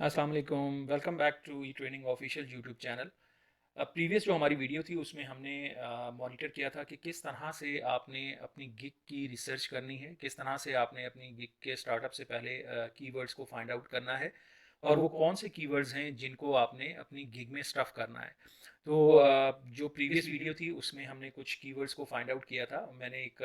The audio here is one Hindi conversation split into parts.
अस्सलाम वालेकुम, welcome back to E training official YouTube channel. Previous जो हमारी वीडियो थी उसमें हमने मॉनिटर किया था कि किस तरह से आपने अपनी गिग की रिसर्च करनी है, किस तरह से आपने अपनी गिग के स्टार्टअप से पहले कीवर्ड्स को फाइंड आउट करना है और वो कौन से कीवर्ड्स हैं जिनको आपने अपनी गिग में स्टफ़ करना है। तो जो प्रीवियस वीडियो थी उसमें हमने कुछ कीवर्ड्स को फाइंड आउट किया था। मैंने एक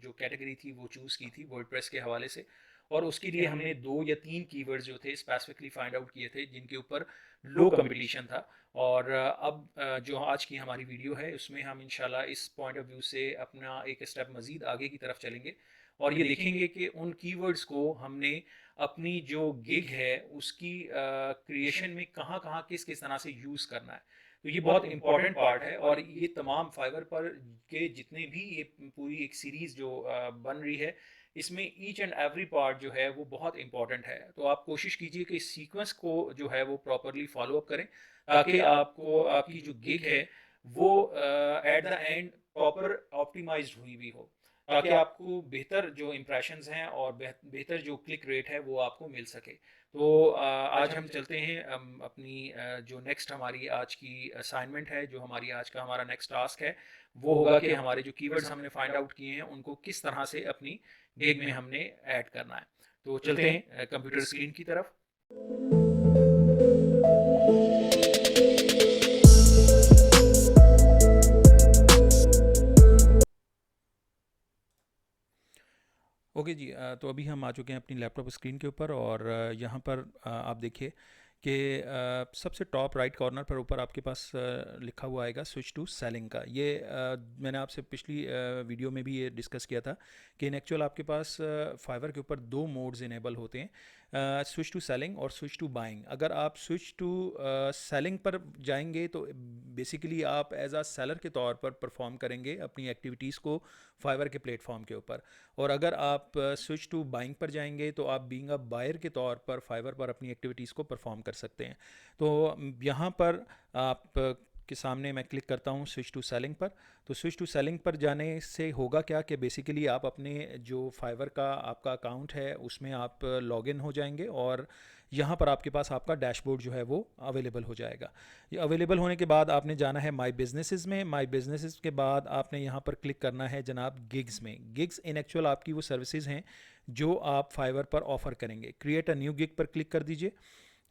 जो कैटेगरी थी वो चूज़ की थी वर्डप्रेस के हवाले से, और उसके लिए हमने 2 या 3 कीवर्ड्स जो थे स्पेसिफिकली फाइंड आउट किए थे जिनके ऊपर लो कंपटीशन था। और अब जो आज की हमारी वीडियो है उसमें हम इंशाल्लाह इस पॉइंट ऑफ व्यू से अपना एक स्टेप मज़ीद आगे की तरफ चलेंगे और ये देखेंगे कि उन कीवर्ड्स को हमने अपनी जो गिग है उसकी क्रिएशन में कहाँ कहाँ किस किस तरह से यूज़ करना है। तो ये बहुत इंपॉर्टेंट पार्ट है और ये तमाम फाइवर पर के जितने भी ये पूरी एक सीरीज़ जो बन रही है इसमें ईच एंड एवरी पार्ट जो है वो बहुत इंपॉर्टेंट है। तो आप कोशिश कीजिए कि इस सीक्वेंस को जो है वो प्रॉपरली फॉलो अप करें ताकि आपको आपकी जो गिग है वो at the end proper optimized हुई भी हो, ताकि आपको बेहतर जो इम्प्रेशंस हैं और बेहतर जो क्लिक रेट है वो आपको मिल सके। तो आज हम चलते हैं अपनी जो नेक्स्ट हमारी आज की असाइनमेंट है, जो हमारी आज का हमारा नेक्स्ट टास्क है वो होगा कि हमारे जो कीवर्ड्स हमने फाइंड आउट किए हैं उनको किस तरह से अपनी गिग में हमने ऐड करना है। तो चलते हैं कंप्यूटर स्क्रीन की तरफ। ओके जी, तो अभी हम आ चुके हैं अपनी लैपटॉप स्क्रीन के ऊपर और यहाँ पर आप देखिए कि सबसे टॉप राइट कॉर्नर पर ऊपर आपके पास लिखा हुआ आएगा स्विच टू सेलिंग का। ये मैंने आपसे पिछली वीडियो में भी ये डिस्कस किया था कि इन एक्चुअल आपके पास फाइवर के ऊपर 2 मोड्स इनेबल होते हैं, स्विच टू सेलिंग और स्विच टू बाइंग। अगर आप स्विच टू सेलिंग पर जाएंगे तो बेसिकली आप एज आ सेलर के तौर पर परफॉर्म करेंगे अपनी एक्टिविटीज़ को फाइवर के प्लेटफॉर्म के ऊपर, और अगर आप स्विच टू बाइंग पर जाएंगे तो आप बीइंग अ बायर के तौर पर फाइवर पर अपनी एक्टिविटीज़ को परफॉर्म कर सकते हैं। तो यहाँ पर आप के सामने मैं क्लिक करता हूँ स्विच टू सेलिंग पर। तो स्विच टू सेलिंग पर जाने से होगा क्या कि बेसिकली आप अपने जो फाइवर का आपका अकाउंट है उसमें आप लॉगिन हो जाएंगे और यहाँ पर आपके पास आपका डैशबोर्ड जो है वो अवेलेबल हो जाएगा। ये अवेलेबल होने के बाद आपने जाना है माई बिजनेसेस में। माई बिजनेसेस के बाद आपने यहाँ पर क्लिक करना है जनाब गिग्स में। गिग्स इन एक्चुअल आपकी वो सर्विसेज हैं जो आप फाइवर पर ऑफर करेंगे। क्रिएट अ न्यू गिग पर क्लिक कर दीजिए।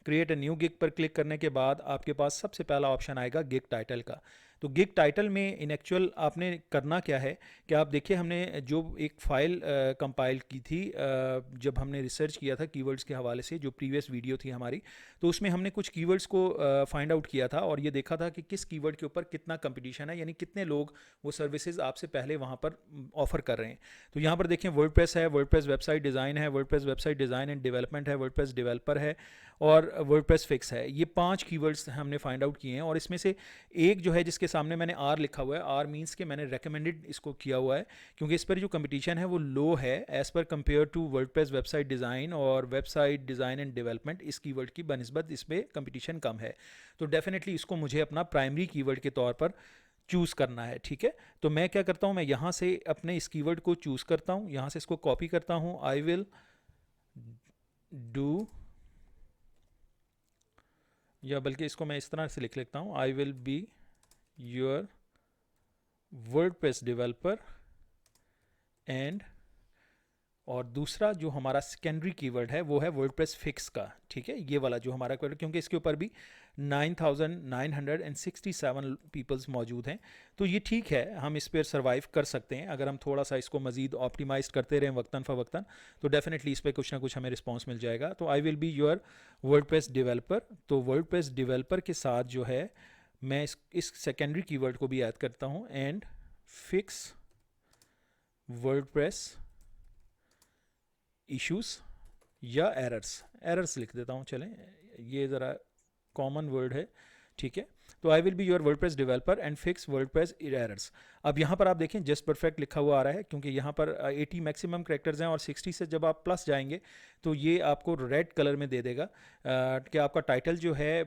क्रिएट अ न्यू गिग पर क्लिक करने के बाद आपके पास सबसे पहला ऑप्शन आएगा गिग टाइटल का। तो गिग टाइटल में इन एक्चुअल आपने करना क्या है कि आप देखिए हमने जो एक फ़ाइल कंपाइल की थी जब हमने रिसर्च किया था कीवर्ड्स के हवाले से, जो प्रीवियस वीडियो थी हमारी, तो उसमें हमने कुछ कीवर्ड्स को फाइंड आउट किया था और ये देखा था कि किस कीवर्ड के ऊपर कितना कंपटीशन है, यानी कितने लोग वो सर्विसेज आपसे पहले वहाँ पर ऑफर कर रहे हैं। तो यहाँ पर देखें वर्डप्रेस है, वर्डप्रेस वेबसाइट डिज़ाइन है, WordPress website design and development है, वर्डप्रेस डेवलपर है और वर्डप्रेस फिक्स है। ये 5 कीवर्ड्स हमने फाइंड आउट किए हैं और इसमें से एक जो है जिसके सामने मैंने आर लिखा हुआ है, आर मीन्स कि मैंने रेकमेंडेड इसको किया हुआ है क्योंकि इस पर जो कंपटीशन है वो लो है एज़ पर compare to WordPress website design और वेबसाइट डिज़ाइन एंड डेवलपमेंट। इस कीवर्ड की बनस्बत इस पर कंपटीशन कम है, तो डेफिनेटली इसको मुझे अपना प्राइमरी कीवर्ड के तौर पर चूज़ करना है। ठीक है, तो मैं क्या करता हूँ, मैं यहाँ से अपने इस कीवर्ड को चूज़ करता हूँ, यहाँ से इसको कॉपी करता हूँ। आई विल डू, या बल्कि इसको मैं इस तरह से लिख लेता हूँ, I will be your WordPress developer and, और दूसरा जो हमारा सेकेंडरी कीवर्ड है वो है वर्डप्रेस फिक्स का। ठीक है, ये वाला जो हमारा कीवर्ड, क्योंकि इसके ऊपर भी 9967 पीपल्स मौजूद हैं, तो ये ठीक है, हम इस पर सर्वाइव कर सकते हैं। अगर हम थोड़ा सा इसको मज़ीद ऑप्टिमाइज करते रहें वक्तन फ़वक्तन तो डेफिनेटली इस पर कुछ ना कुछ हमें रिस्पॉन्स मिल जाएगा। तो I will be your WordPress developer, तो वर्डप्रेस डेवलपर के साथ जो है मैं इस सेकेंडरी कीवर्ड को भी ऐड करता हूँ एंड फिक्स वर्डप्रेस इश्यूज़ या एरर्स लिख देता हूँ, चलें ये ज़रा कॉमन वर्ड है। ठीक है, तो I will be your WordPress developer and fix WordPress errors. अब यहाँ पर आप देखें जस्ट परफेक्ट लिखा हुआ आ रहा है क्योंकि यहाँ पर 80 मैक्सिमम करेक्टर्स हैं और 60 से जब आप प्लस जाएंगे तो ये आपको रेड कलर में दे देगा कि आपका टाइटल जो है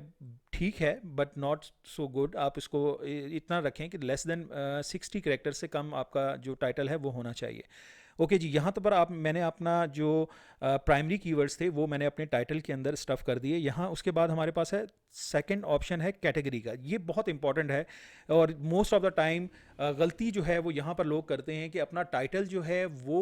ठीक है बट नॉट सो गुड। आप इसको इतना रखें कि लेस देन 60 करेक्टर से कम आपका जो टाइटल है वो होना चाहिए। ओके जी, यहाँ तो पर आप मैंने अपना जो प्राइमरी कीवर्ड्स थे वो मैंने अपने टाइटल के अंदर स्टफ़ कर दिए। यहाँ उसके बाद हमारे पास है सेकंड ऑप्शन है कैटेगरी का। ये बहुत इंपॉर्टेंट है और मोस्ट ऑफ द टाइम गलती जो है वो यहाँ पर लोग करते हैं कि अपना टाइटल जो है वो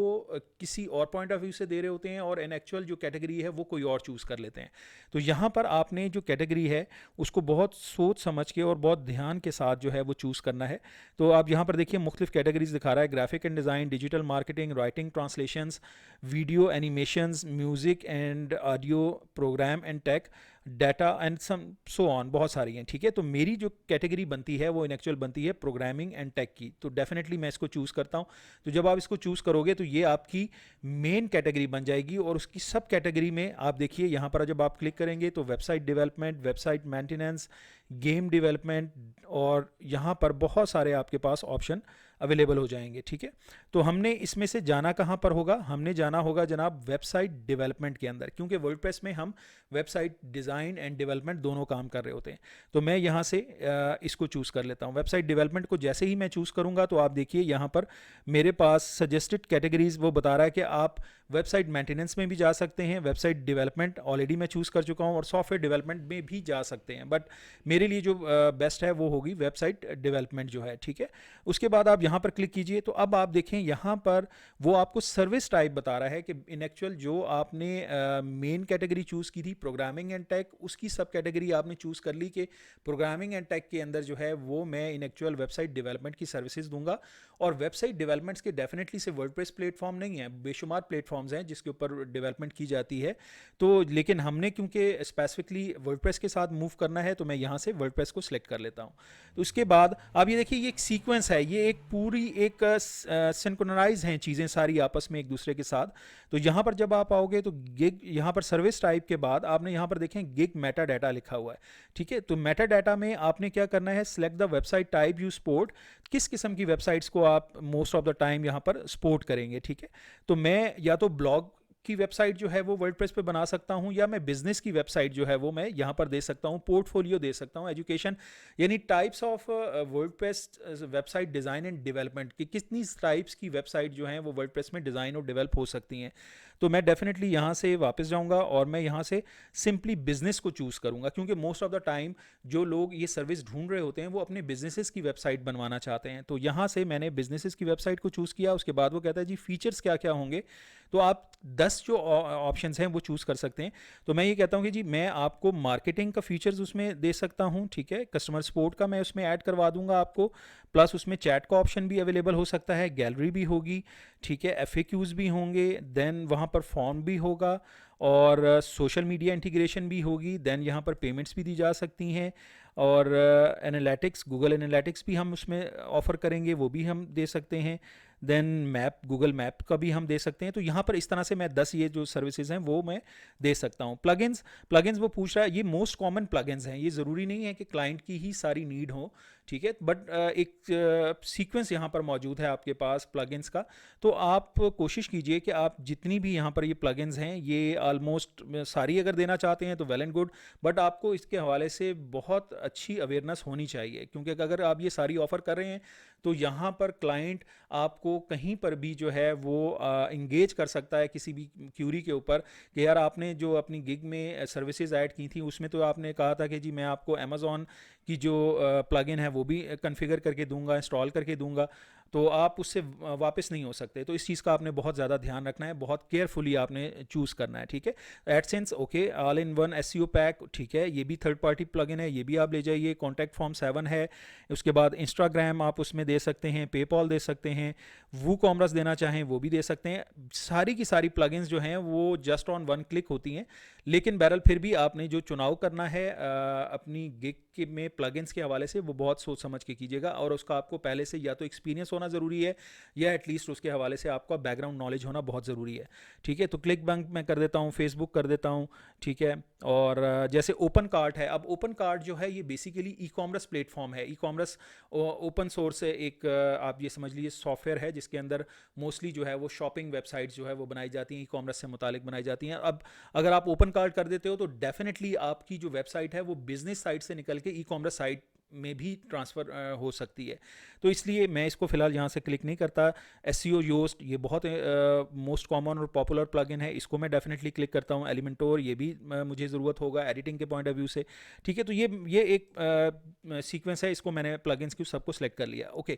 किसी और पॉइंट ऑफ व्यू से दे रहे होते हैं और इन एक्चुअल जो कैटेगरी है वो कोई और चूज़ कर लेते हैं। तो यहाँ पर आपने जो कैटेगरी है उसको बहुत सोच समझ के और बहुत ध्यान के साथ जो है वो चूज़ करना है। तो आप यहाँ पर देखिए मुख्तलिफ कैटेगरीज दिखा रहा है, graphic and design, digital marketing, writing, translations, video animations, music and audio, program and tech, data and some so on, बहुत सारी हैं। ठीक है, तो मेरी जो कैटेगरी बनती है वो इन एक्चुअल बनती है प्रोग्रामिंग एंड टेक की, तो डेफिनेटली मैं इसको चूज़ करता हूँ। तो जब आप इसको चूज़ करोगे तो ये आपकी मेन कैटेगरी बन जाएगी और उसकी सब कैटेगरी में आप देखिए यहाँ पर जब आप क्लिक करेंगे तो website development, website maintenance, game development और यहाँ पर बहुत सारे आपके पास ऑप्शन अवेलेबल हो जाएंगे। ठीक है, तो हमने इसमें से जाना कहाँ पर होगा, हमने जाना होगा जनाब वेबसाइट डेवलपमेंट के अंदर, क्योंकि वर्डप्रेस में हम वेबसाइट डिज़ाइन एंड डेवलपमेंट दोनों काम कर रहे होते हैं। तो मैं यहाँ से इसको चूज़ कर लेता हूँ। वेबसाइट डेवलपमेंट को जैसे ही मैं चूज़ करूँगा तो आप देखिए यहाँ पर मेरे पास सजेस्टेड कैटेगरीज वो बता रहा है कि आप वेबसाइट मेंटेनेंस में भी जा सकते हैं, वेबसाइट डेवलपमेंट ऑलरेडी मैं चूज़ कर चुका हूँ और सॉफ्टवेयर डेवलपमेंट में भी जा सकते हैं, बट मेरे लिए जो बेस्ट है वो होगी वेबसाइट डेवलपमेंट जो है। ठीक है, उसके बाद आप यहाँ पर क्लिक कीजिए तो अब आप देखें यहाँ पर वो आपको सर्विस टाइप बता रहा है कि इन एक्चुअल जो आपने मेन कैटेगरी चूज़ की थी प्रोग्रामिंग एंड टेक, उसकी सब कैटेगरी आपने चूज़ कर ली कि प्रोग्रामिंग एंड टेक के अंदर जो है वो मैं इन एक्चुअल वेबसाइट डेवलपमेंट की सर्विसेज दूंगा। और वेबसाइट डेवलपमेंट्स के डेफिनेटली से वर्डप्रेस प्लेटफॉर्म नहीं है, बेशुमार प्लेटफॉर्म्स हैं जिसके ऊपर डेवलपमेंट की जाती है। तो लेकिन हमने क्योंकि स्पेसिफिकली वर्डप्रेस के साथ मूव करना है तो मैं यहाँ से वर्डप्रेस को सिलेक्ट कर लेता हूँ। तो उसके बाद आप ये देखिए ये एक सीक्वेंस है, ये एक पूरी एक सिंक्रोनाइज हैं चीज़ें सारी आपस में एक दूसरे के साथ। तो यहाँ पर जब आप आओगे तो गिग यहाँ पर सर्विस टाइप के बाद आपने यहाँ पर देखें गिग मेटा डाटा लिखा हुआ है। ठीक है, तो मेटा डाटा में आपने क्या करना है, select the website type you support, किस किस्म की वेबसाइट्स को आप मोस्ट ऑफ द टाइम यहाँ पर सपोर्ट करेंगे। ठीक है, तो मैं या तो ब्लॉग की वेबसाइट जो है वो वर्डप्रेस पे बना सकता हूँ या मैं बिजनेस की वेबसाइट जो है वो मैं यहाँ पर दे सकता हूँ, पोर्टफोलियो दे सकता हूँ, एजुकेशन, यानी types of WordPress website design and development की कितनी टाइप्स की वेबसाइट जो हैं वो वर्डप्रेस में डिज़ाइन और डेवलप हो सकती हैं। तो मैं डेफिनेटली यहाँ से वापस जाऊँगा और मैं यहाँ से सिंपली बिजनेस को चूज़ करूँगा, क्योंकि मोस्ट ऑफ द टाइम जो लोग ये सर्विस ढूंढ रहे होते हैं वो अपने बिजनेसेस की वेबसाइट बनवाना चाहते हैं। तो यहाँ से मैंने बिजनेसेस की वेबसाइट को चूज़ किया। उसके बाद वो कहता है जी फीचर्स क्या क्या होंगे, तो आप 10 जो ऑप्शंस हैं वो चूज़ कर सकते हैं। तो मैं ये कहता हूँ कि जी मैं आपको मार्केटिंग का फीचर्स उसमें दे सकता हूँ। ठीक है, कस्टमर सपोर्ट का मैं उसमें ऐड करवा दूंगा आपको, प्लस उसमें चैट का ऑप्शन भी अवेलेबल हो सकता है, गैलरी भी होगी। ठीक है, FAQs भी होंगे, देन वहाँ पर फॉर्म भी होगा और सोशल मीडिया इंटीग्रेशन भी होगी, देन यहाँ पर पेमेंट्स भी दी जा सकती हैं और एनालिटिक्स, गूगल एनालिटिक्स भी हम उसमें ऑफ़र करेंगे, वो भी हम दे सकते हैं। देन मैप, गूगल मैप का भी हम दे सकते हैं। तो यहाँ पर इस तरह से मैं 10 ये जो सर्विसेज हैं वो मैं दे सकता हूँ। प्लगइन्स, प्लगइन्स वो पूछ रहा है, ये मोस्ट कॉमन प्लगइन्स हैं, ये ज़रूरी नहीं है कि क्लाइंट की ही सारी नीड हो। ठीक है, बट एक सीक्वेंस यहाँ पर मौजूद है आपके पास प्लगइन्स का। तो आप कोशिश कीजिए कि आप जितनी भी यहाँ पर ये प्लगइन्स हैं ये ऑलमोस्ट सारी अगर देना चाहते हैं तो वेल एंड गुड, बट आपको इसके हवाले से बहुत अच्छी अवेयरनेस होनी चाहिए, क्योंकि अगर आप ये सारी ऑफ़र कर रहे हैं तो यहाँ पर क्लाइंट आपको कहीं पर भी जो है वो इंगेज कर सकता है किसी भी क्यूरी के ऊपर कि यार आपने जो अपनी गिग में सर्विसेज ऐड की थी उसमें तो आपने कहा था कि जी मैं आपको अमेज़ॉन की जो प्लगइन है वो भी कॉन्फ़िगर करके दूंगा, इंस्टॉल करके दूंगा, तो आप उससे वापस नहीं हो सकते। तो इस चीज़ का आपने बहुत ज़्यादा ध्यान रखना है, बहुत केयरफुली आपने चूज़ करना है। ठीक है, AdSense okay, all in one SEO pack, ठीक है, ये भी थर्ड पार्टी प्लगइन है, ये भी आप ले जाइए। कॉन्टैक्ट फॉर्म 7 है। उसके बाद इंस्टाग्राम आप उसमें दे सकते हैं, पेपॉल दे सकते हैं, वूकॉमर्स देना चाहें वो भी दे सकते हैं। सारी की सारी प्लगइन्स जो हैं वो जस्ट ऑन वन क्लिक होती हैं, लेकिन बहरहाल फिर भी आपने जो चुनाव करना है अपनी गिग के में प्लगइन्स के हवाले से वो बहुत सोच समझ के कीजिएगा, और उसका आपको पहले से या तो एक्सपीरियंस होना ज़रूरी है या एटलीस्ट उसके हवाले से आपका बैकग्राउंड नॉलेज होना बहुत ज़रूरी है। ठीक है, तो क्लिक बैंक मैं कर देता हूँ, फेसबुक कर देता हूँ। ठीक है, और जैसे ओपन कार्ट है, अब ओपन कार्ट जो है ये बेसिकली ई कॉमर्स प्लेटफॉर्म है। ई कॉमर्स ओपन सोर्स एक आप ये समझ लीजिए सॉफ्टवेयर है जिसके अंदर मोस्टली जो है वो शॉपिंग वेबसाइट्स जो है वो बनाई जाती हैं, ई कॉमर्स से मुतालिक बनाई जाती हैं। अब अगर आप ओपन कार्ट कर देते हो तो डेफिनेटली आपकी जो वेबसाइट है वो बिजनेस साइट से निकल के ई कॉमर्स साइट में भी ट्रांसफ़र हो सकती है। तो इसलिए मैं इसको फ़िलहाल यहाँ से क्लिक नहीं करता। एसईओ योस्ट ये बहुत मोस्ट कॉमन और पॉपुलर प्लगइन है, इसको मैं डेफिनेटली क्लिक करता हूँ। एलिमेंटोर ये भी मुझे ज़रूरत होगा एडिटिंग के पॉइंट ऑफ व्यू से, ठीक है। तो ये एक सीक्वेंस है, इसको मैंने प्लगइन्स की सबको सेलेक्ट कर लिया। Okay,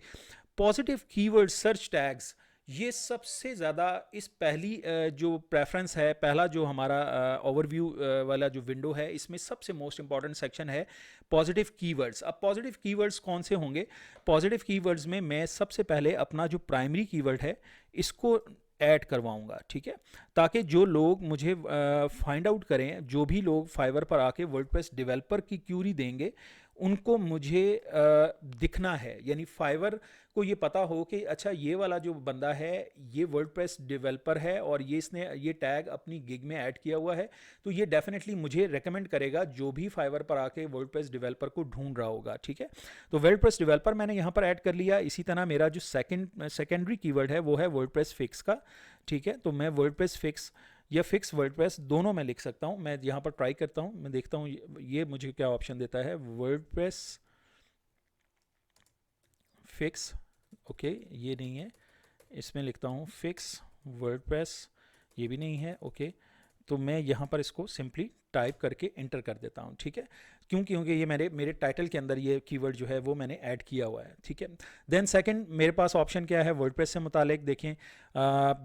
positive keyword search tags, ये सबसे ज़्यादा इस पहली जो प्रेफरेंस है, पहला जो हमारा ओवरव्यू वाला जो विंडो है, इसमें सबसे मोस्ट इंपॉर्टेंट सेक्शन है पॉजिटिव कीवर्ड्स। अब पॉजिटिव कीवर्ड्स कौन से होंगे? पॉजिटिव कीवर्ड्स में मैं सबसे पहले अपना जो प्राइमरी कीवर्ड है इसको ऐड करवाऊंगा, ठीक है, ताकि जो लोग मुझे फाइंड आउट करें, जो भी लोग फाइवर पर आके वर्डप्रेस डेवलपर की क्यूरी देंगे, उनको मुझे दिखना है, यानी फाइवर को ये पता हो कि अच्छा ये वाला जो बंदा है ये वर्डप्रेस डेवलपर है और ये इसने ये टैग अपनी गिग में ऐड किया हुआ है, तो ये डेफिनेटली मुझे रेकमेंड करेगा जो भी फाइवर पर आके वर्डप्रेस डेवलपर को ढूंढ रहा होगा, ठीक है। तो वर्डप्रेस डेवलपर मैंने यहाँ पर ऐड कर लिया। इसी तरह मेरा जो सेकेंडरी कीवर्ड है वो है वर्डप्रेस फिक्स का, ठीक है। तो मैं वर्डप्रेस फिक्स या फिक्स वर्डप्रेस दोनों मैं लिख सकता हूँ। मैं यहाँ पर ट्राई करता हूँ, मैं देखता हूँ ये मुझे क्या ऑप्शन देता है। वर्डप्रेस फिक्स, ओके, ये नहीं है, इसमें लिखता हूँ फिक्स वर्डप्रेस, ये भी नहीं है, ओके। तो मैं यहाँ पर इसको सिंपली टाइप करके एंटर कर देता हूँ, ठीक है, क्योंकि ये मेरे टाइटल के अंदर ये कीवर्ड जो है वो मैंने ऐड किया हुआ है, ठीक है। देन सेकंड मेरे पास ऑप्शन क्या है वर्डप्रेस से मुतालिक, देखें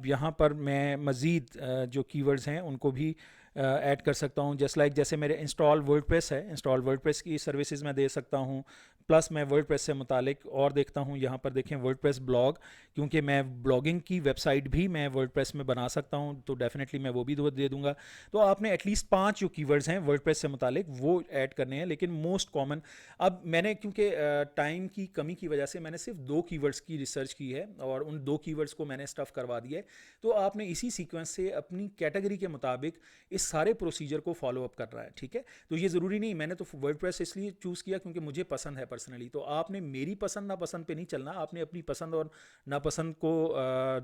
यहाँ पर मैं मज़ीद जो कीवर्ड्स हैं उनको भी ऐड कर सकता हूँ। जैसे मेरे इंस्टॉल वर्डप्रेस है, इंस्टॉल वर्डप्रेस की सर्विसेज मैं दे सकता हूँ। प्लस मैं वर्डप्रेस से मुतालिक और देखता हूँ, यहाँ पर देखें वर्डप्रेस ब्लॉग, क्योंकि मैं ब्लॉगिंग की वेबसाइट भी मैं वर्डप्रेस में बना सकता हूँ, तो डेफिनेटली मैं वो भी दे दूँगा। तो आपने एटलीस्ट 5 जो कीवर्ड्स हैं वर्डप्रेस से मुतालिक वो ऐड करने हैं। लेकिन मोस्ट कॉमन, अब मैंने क्योंकि टाइम की कमी की वजह से मैंने सिर्फ 2 कीवर्ड्स की रिसर्च की है और उन 2 कीवर्ड्स को मैंने स्टफ़ करवा दिया है। तो आपने इसी सीक्वेंस से अपनी कैटेगरी के मुताबिक इस सारे प्रोसीजर को फॉलो अप करना है, ठीक है। तो ये ज़रूरी नहीं, मैंने तो वर्डप्रेस इसलिए चूज़ किया क्योंकि मुझे पसंद है पर्सनली। तो आपने मेरी पसंद नापसंद पे नहीं चलना, आपने अपनी पसंद और नापसंद को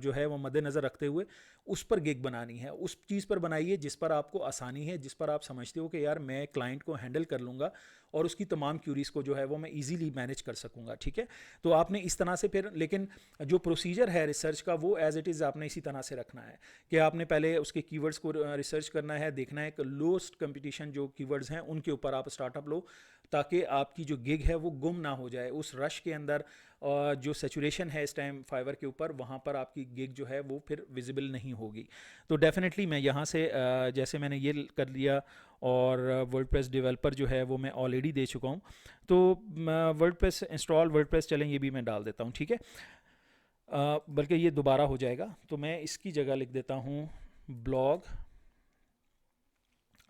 जो है वो मद्देनज़र रखते हुए उस पर गिग बनानी है। उस चीज़ पर बनाइए जिस पर आपको आसानी है, जिस पर आप समझते हो कि यार मैं क्लाइंट को हैंडल कर लूँगा और उसकी तमाम क्यूरीज़ को जो है वो मैं इजीली मैनेज कर सकूँगा, ठीक है। तो आपने इस तरह से फिर, लेकिन जो प्रोसीजर है रिसर्च का वो एज़ इट इज़ आपने इसी तरह से रखना है कि आपने पहले उसके कीवर्ड्स को रिसर्च करना है, देखना है कि लोएस्ट कंपटीशन जो कीवर्ड्स हैं उनके ऊपर आप स्टार्टअप लो, ताकि आपकी जो गिग है वो गुम ना हो जाए उस रश के अंदर। जो सैचुरेशन है इस टाइम फाइवर के ऊपर, वहाँ पर आपकी गिग जो है वो फिर विजिबल नहीं होगी। तो डेफिनेटली मैं यहाँ से जैसे मैंने ये कर लिया और वर्डप्रेस डेवलपर जो है वो मैं ऑलरेडी दे चुका हूँ, तो वर्डप्रेस इंस्टॉल वर्डप्रेस चलें ये भी मैं डाल देता हूँ, ठीक है। बल्कि ये दोबारा हो जाएगा, तो मैं इसकी जगह लिख देता हूँ ब्लॉग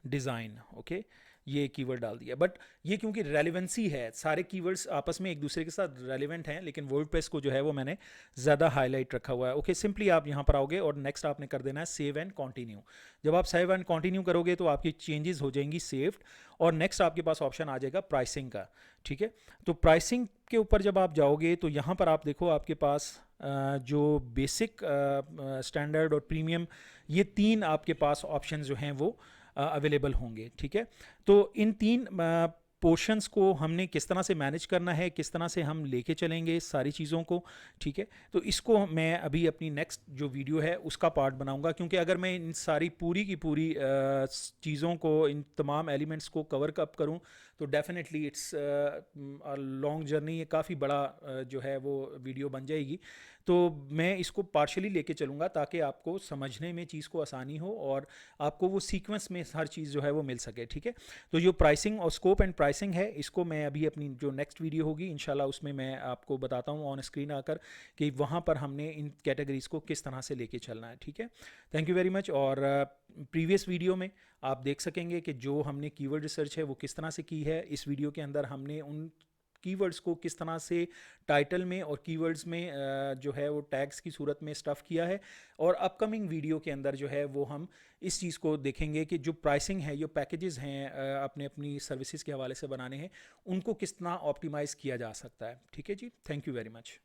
डिज़ाइन, ओके, ये कीवर्ड डाल दिया। बट ये क्योंकि रेलिवेंसी है, सारे कीवर्ड्स आपस में एक दूसरे के साथ रेलिवेंट हैं, लेकिन वर्डप्रेस को जो है वो मैंने ज़्यादा हाईलाइट रखा हुआ है। ओके, सिंपली आप यहाँ पर आओगे और नेक्स्ट आपने कर देना है सेव एंड कंटिन्यू। जब आप सेव एंड कंटिन्यू करोगे तो आपकी चेंजेस हो जाएंगी सेव्ड, और नेक्स्ट आपके पास ऑप्शन आ जाएगा प्राइसिंग का, ठीक है। तो प्राइसिंग के ऊपर जब आप जाओगे तो यहाँ पर आप देखो आपके पास जो बेसिक, स्टैंडर्ड और प्रीमियम, ये 3 आपके पास ऑप्शन जो हैं वो अवेलेबल होंगे, ठीक है। तो इन 3 पोर्शंस को हमने किस तरह से मैनेज करना है, किस तरह से हम लेके चलेंगे सारी चीज़ों को, ठीक है। तो इसको मैं अभी अपनी नेक्स्ट जो वीडियो है उसका पार्ट बनाऊंगा, क्योंकि अगर मैं इन सारी पूरी की पूरी चीज़ों को, इन तमाम एलिमेंट्स को कवर अप करूं तो डेफिनेटली इट्स लॉन्ग जर्नी, ये काफ़ी बड़ा जो है वो वीडियो बन जाएगी। तो मैं इसको पार्शली लेके चलूँगा ताकि आपको समझने में चीज़ को आसानी हो और आपको वो सीक्वेंस में हर चीज़ जो है वो मिल सके, ठीक है। तो जो प्राइसिंग और स्कोप एंड प्राइसिंग है, इसको मैं अभी अपनी जो नेक्स्ट वीडियो होगी इंशाल्लाह उसमें मैं आपको बताता हूँ ऑन स्क्रीन आकर कि वहाँ पर हमने इन कैटेगरीज़ को किस तरह से लेके चलना है, ठीक है। Thank you very much. और प्रीवियस वीडियो में आप देख सकेंगे कि जो हमने कीवर्ड रिसर्च है वो किस तरह से की है। इस वीडियो के अंदर हमने उन कीवर्ड्स को किस तरह से टाइटल में और कीवर्ड्स में जो है वो टैग्स की सूरत में स्टफ़ किया है। और अपकमिंग वीडियो के अंदर जो है वो हम इस चीज़ को देखेंगे कि जो प्राइसिंग है, जो पैकेजेस हैं अपनी सर्विसेज के हवाले से बनाने हैं, उनको किस तरह ऑप्टिमाइज़ किया जा सकता है, ठीक है जी। Thank you very much.